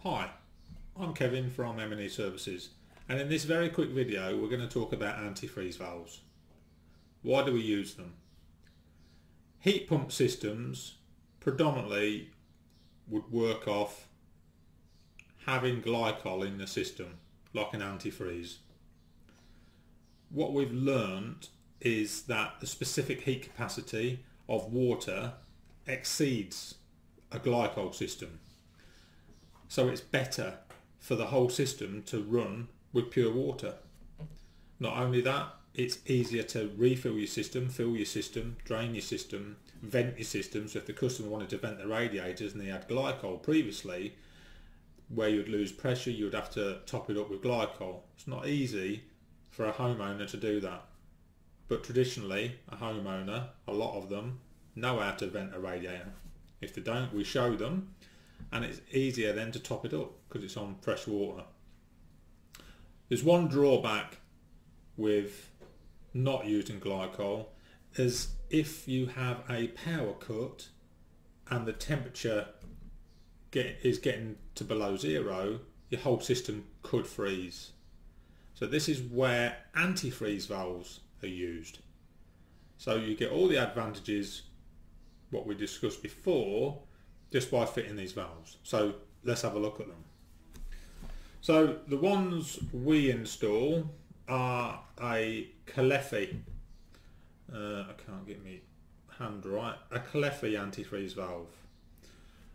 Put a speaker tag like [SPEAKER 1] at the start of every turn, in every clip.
[SPEAKER 1] Hi, I'm Kevin from M&E Services, and in this very quick video we're going to talk about antifreeze valves. Why do we use them? Heat pump systems predominantly would work off having glycol in the system, like an antifreeze. What we've learned is that the specific heat capacity of water exceeds a glycol system. So it's better for the whole system to run with pure water. Not only that, it's easier to refill your system, fill your system, drain your system, vent your system. So if the customer wanted to vent the radiators and they had glycol previously, where you'd lose pressure, you'd have to top it up with glycol. It's not easy for a homeowner to do that. But traditionally, a homeowner, a lot of them, know how to vent a radiator. If they don't, we show them, and it's easier then to top it up because it's on fresh water. There's one drawback with not using glycol, is if you have a power cut and the temperature is getting to below zero, your whole system could freeze. So this is where antifreeze valves are used. So you get all the advantages what we discussed before just by fitting these valves. So let's have a look at them. So the ones we install are a Caleffi, I can't get my hand right, a Caleffi antifreeze valve.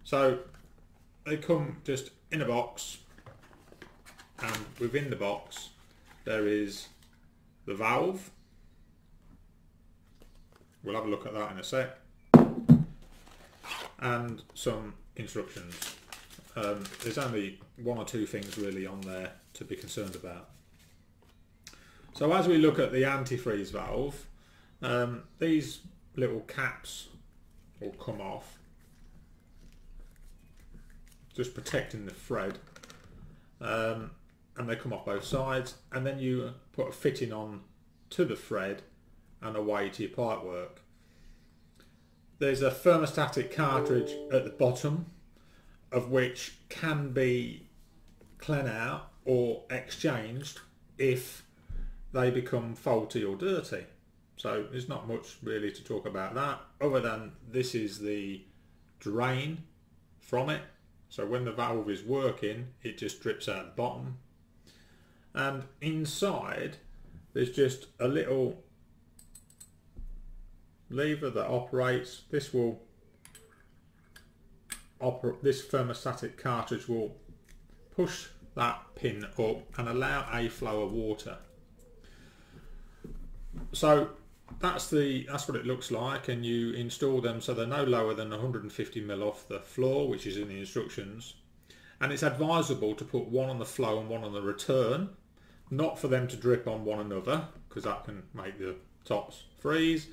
[SPEAKER 1] So they come just in a box, and within the box there is the valve. We'll have a look at that in a sec. And some instructions. There's only one or two things really on there to be concerned about. So as we look at the antifreeze valve, these little caps will come off, just protecting the thread, and they come off both sides, and then you put a fitting on to the thread and away to your pipe work. There's a thermostatic cartridge at the bottom, of which can be cleaned out or exchanged if they become faulty or dirty. So there's not much really to talk about that, other than this is the drain from it. So when the valve is working, it just drips out the bottom. And inside there's just a little lever that operates. This will this thermostatic cartridge will push that pin up and allow a flow of water. So that's what it looks like, and you install them so they're no lower than 150 mil off the floor, which is in the instructions. And it's advisable to put one on the flow and one on the return, not for them to drip on one another because that can make the tops freeze,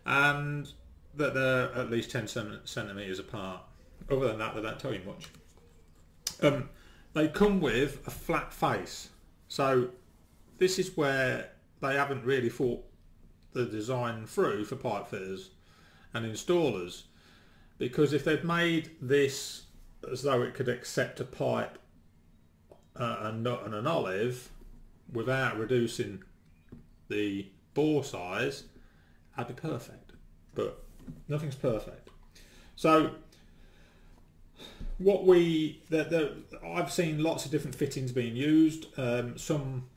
[SPEAKER 1] and that they're at least 10 centimetres apart. Other than that, they don't tell you much. They come with a flat face, so this is where they haven't really thought the design through for pipe fitters and installers, because if they'd made this as though it could accept a pipe, a nut and an olive without reducing the bore size, that'd be perfect, but nothing's perfect. So what I've seen lots of different fittings being used. Some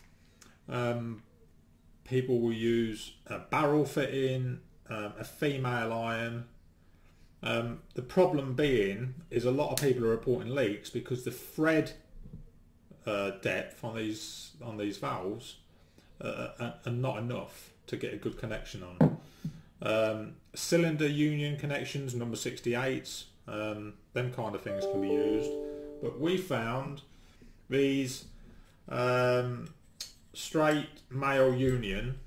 [SPEAKER 1] people will use a barrel fitting, a female iron. The problem being is a lot of people are reporting leaks because the thread depth on these valves are not enough to get a good connection on. Cylinder union connections, number 68s, them kind of things can be used, but we found these straight male union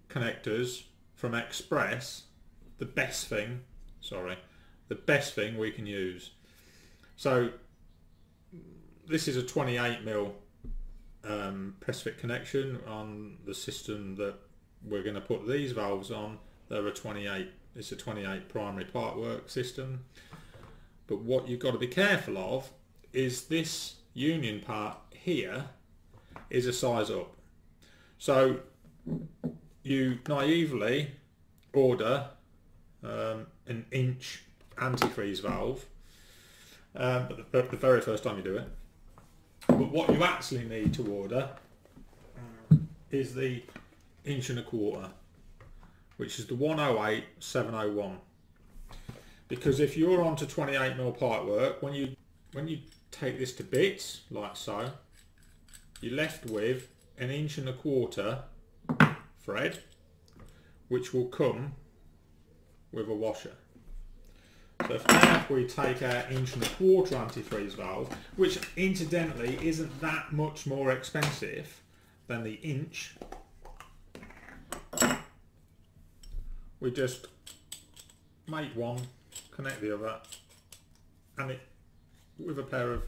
[SPEAKER 1] connectors from Express the best thing we can use. So this is a 28 mil press fit connection on the system that we're going to put these valves on. They're a 28, it's a 28 primary pipework system. But what you've got to be careful of is this union part here is a size up. So you naively order an inch antifreeze valve the very first time you do it. But what you actually need to order is the 1.25 inch, which is the 108-701. Because if you're onto 28mm pipe work, when you take this to bits like so, you're left with an 1.25 inch thread, which will come with a washer. So if we take our 1.25 inch antifreeze valve, which incidentally isn't that much more expensive than the inch, we just make one, connect the other, and it, with a pair of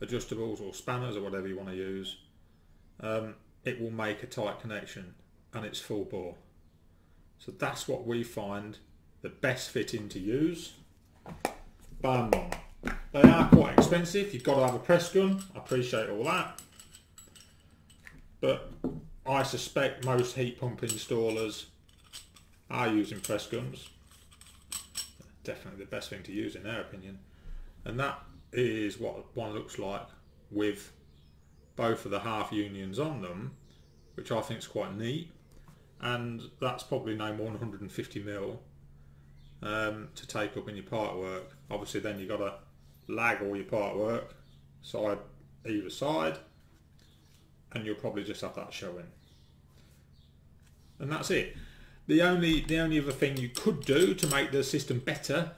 [SPEAKER 1] adjustables or spanners or whatever you want to use, it will make a tight connection, and it's full bore. So that's what we find the best fitting to use. Bam on. They are quite expensive. You've got to have a press gun. I appreciate all that, but I suspect most heat pump installers are using press guns. Definitely the best thing to use in their opinion, and that is what one looks like with both of the half unions on them, which I think is quite neat. And that's probably no more than 150mm to take up in your part work. Obviously then you've got to lag all your part work side either side, and you'll probably just have that showing, and that's it. The only other thing you could do to make the system better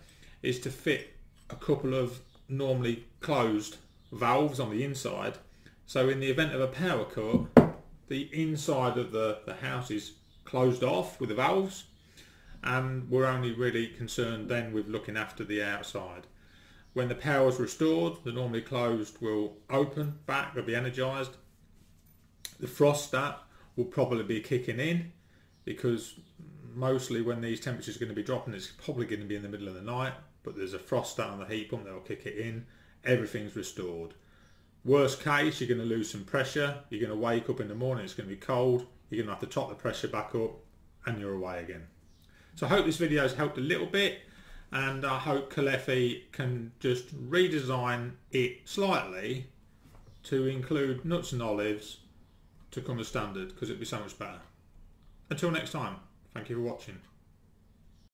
[SPEAKER 1] is to fit a couple of normally closed valves on the inside, so in the event of a power cut, the inside of the house is closed off with the valves, and we're only really concerned then with looking after the outside. When the power is restored, the normally closed will open back, they'll be energised. The thermostat will probably be kicking in, because mostly when these temperatures are going to be dropping, it's probably going to be in the middle of the night, but there's a thermostat on the heat pump that will kick it in. Everything's restored. Worst case, you're going to lose some pressure, you're going to wake up in the morning, it's going to be cold, you're going to have to top the pressure back up, and you're away again. So I hope this video has helped a little bit, and I hope Caleffi can just redesign it slightly to include nuts and olives to come as standard, because it'd be so much better. Until next time, thank you for watching.